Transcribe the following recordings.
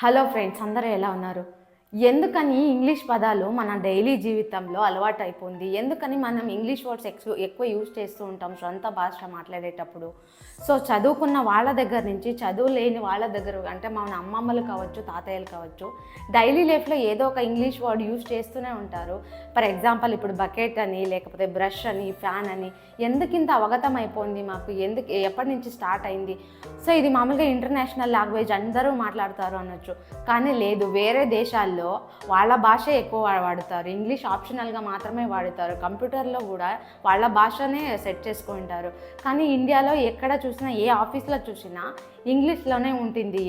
Hello friends, అందరూ ఎలా ఉన్నారు? ఎందుకని ఇంగ్లీష్ పదాలు మన డైలీ జీవితంలో అలవాటు అయిపోయింది? ఎందుకని మనం ఇంగ్లీష్ వర్డ్స్ ఎక్కువ యూజ్ చేస్తూ ఉంటాం సొంత భాష మాట్లాడేటప్పుడు? సో చదువుకున్న వాళ్ళ దగ్గర నుంచి చదువు లేని వాళ్ళ దగ్గర, అంటే మన అమ్మమ్మలు కావచ్చు, తాతయ్యలు కావచ్చు, డైలీ లైఫ్లో ఏదో ఒక ఇంగ్లీష్ వర్డ్ యూజ్ చేస్తూనే ఉంటారు. ఫర్ ఎగ్జాంపుల్ ఇప్పుడు బకెట్ అని, లేకపోతే బ్రష్ అని, ఫ్యాన్ అని. ఎందుకు ఇంత అవగతం అయిపోయింది మాకు? ఎప్పటి నుంచి స్టార్ట్ అయింది? సో ఇది మామూలుగా ఇంటర్నేషనల్ లాంగ్వేజ్, అందరూ మాట్లాడతారు అనొచ్చు. కానీ లేదు, వేరే దేశాల్లో వాళ్ళ భాష ఎక్కువ వాడుతారు. ఇంగ్లీష్ ఆప్షనల్గా మాత్రమే వాడుతారు. కంప్యూటర్లో కూడా వాళ్ళ భాషనే సెట్ చేసుకుంటారు. కానీ ఇండియాలో ఎక్కడ చూసినా, ఏ ఆఫీస్లో చూసినా ఇంగ్లీష్లోనే ఉంటుంది.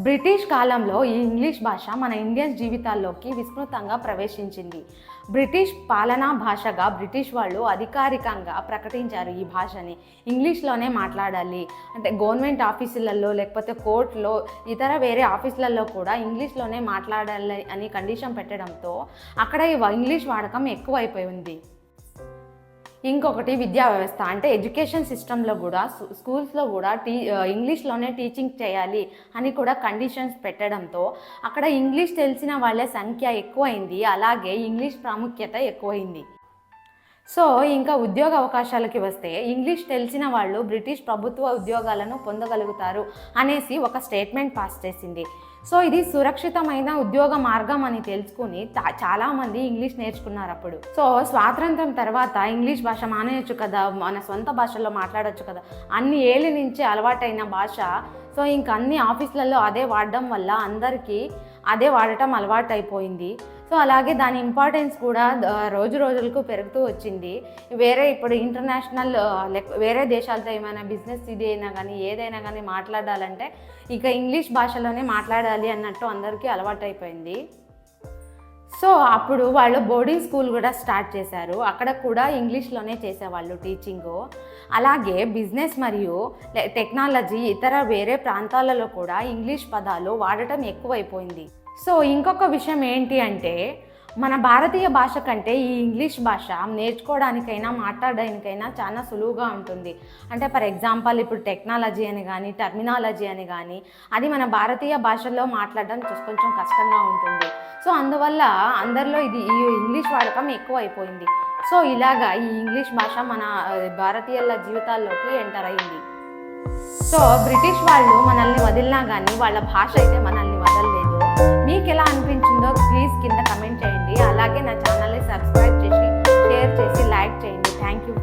బ్రిటిష్ కాలంలో ఈ ఇంగ్లీష్ భాష మన ఇండియన్స్ జీవితాల్లోకి విస్తృతంగా ప్రవేశించింది. బ్రిటిష్ పాలనా భాషగా బ్రిటిష్ వాళ్ళు అధికారికంగా ప్రకటించారు ఈ భాషని. ఇంగ్లీష్లోనే మాట్లాడాలి, అంటే గవర్నమెంట్ ఆఫీసులలో, లేకపోతే కోర్టులో, ఇతర వేరే ఆఫీసులలో కూడా ఇంగ్లీష్లోనే మాట్లాడాలి అని కండిషన్ పెట్టడంతో అక్కడ ఇంగ్లీష్ వాడకం ఎక్కువైపోయింది. ఇంకొకటి విద్యా వ్యవస్థ, అంటే ఎడ్యుకేషన్ సిస్టంలో కూడా, స్కూల్స్లో కూడా ఇంగ్లీష్లోనే టీచింగ్ చేయాలి అని కూడా కండిషన్స్ పెట్టడంతో అక్కడ ఇంగ్లీష్ తెలిసిన వాళ్ళ సంఖ్య ఎక్కువైంది. అలాగే ఇంగ్లీష్ ప్రాముఖ్యత ఎక్కువైంది. సో ఇంకా ఉద్యోగ అవకాశాలకి వస్తే, ఇంగ్లీష్ తెలిసిన వాళ్ళు బ్రిటిష్ ప్రభుత్వ ఉద్యోగాలను పొందగలుగుతారు అనేసి ఒక స్టేట్మెంట్ పాస్ చేసింది. సో ఇది సురక్షితమైన ఉద్యోగ మార్గం అని తెలుసుకుని చాలామంది ఇంగ్లీష్ నేర్చుకున్నారు అప్పుడు. సో స్వాతంత్రం తర్వాత ఇంగ్లీష్ భాష మానేయచ్చు కదా, మన సొంత భాషలో మాట్లాడచ్చు కదా, అన్ని ఏళ్ళ నుంచి అలవాటైన భాష. సో ఇంక అన్ని ఆఫీసులలో అదే వాడడం వల్ల అందరికీ అదే వాడటం అలవాటు అయిపోయింది. సో అలాగే దాని ఇంపార్టెన్స్ కూడా రోజు రోజులకు పెరుగుతూ వచ్చింది. ఇప్పుడు ఇంటర్నేషనల్ వేరే దేశాలతో ఏమైనా బిజినెస్ ఇది అయినా కానీ, ఏదైనా కానీ మాట్లాడాలంటే ఇక ఇంగ్లీష్ భాషలోనే మాట్లాడాలి అన్నట్టు అందరికీ అలవాటు అయిపోయింది. సో అప్పుడు వాళ్ళు బోర్డింగ్ స్కూల్ కూడా స్టార్ట్ చేశారు. అక్కడ కూడా ఇంగ్లీష్లోనే చేసేవాళ్ళు టీచింగు. అలాగే బిజినెస్ మరియు టెక్నాలజీ, ఇతర వేరే ప్రాంతాలలో కూడా ఇంగ్లీష్ పదాలు వాడటం ఎక్కువైపోయింది. సో ఇంకొక విషయం ఏంటి అంటే, మన భారతీయ భాష కంటే ఈ ఇంగ్లీష్ భాష నేర్చుకోవడానికైనా మాట్లాడడానికైనా చాలా సులువుగా ఉంటుంది. అంటే ఫర్ ఎగ్జాంపుల్ ఇప్పుడు టెక్నాలజీ అని కానీ, టర్మినాలజీ అని కానీ, అది మన భారతీయ భాషల్లో మాట్లాడడం కొంచెం కష్టంగా ఉంటుంది. సో అందువల్ల అందరిలో ఈ ఇంగ్లీష్ వాడకం ఎక్కువ అయిపోయింది. సో ఇలాగా ఈ ఇంగ్లీష్ భాష మన భారతీయుల జీవితాల్లోకి ఎంటర్ అయింది. సో బ్రిటిష్ వాళ్ళు మనల్ని వదిలినా కానీ వాళ్ళ భాష అయితే మనల్ని వదలలేదు. మీకు ఎలా అనిపించిందో ప్లీజ్ కింద కమెంట్ చేయండి. అలాగే నా ఛానల్ని సబ్స్క్రైబ్ చేసి, షేర్ చేసి, లైక్ చేయండి. Thank you.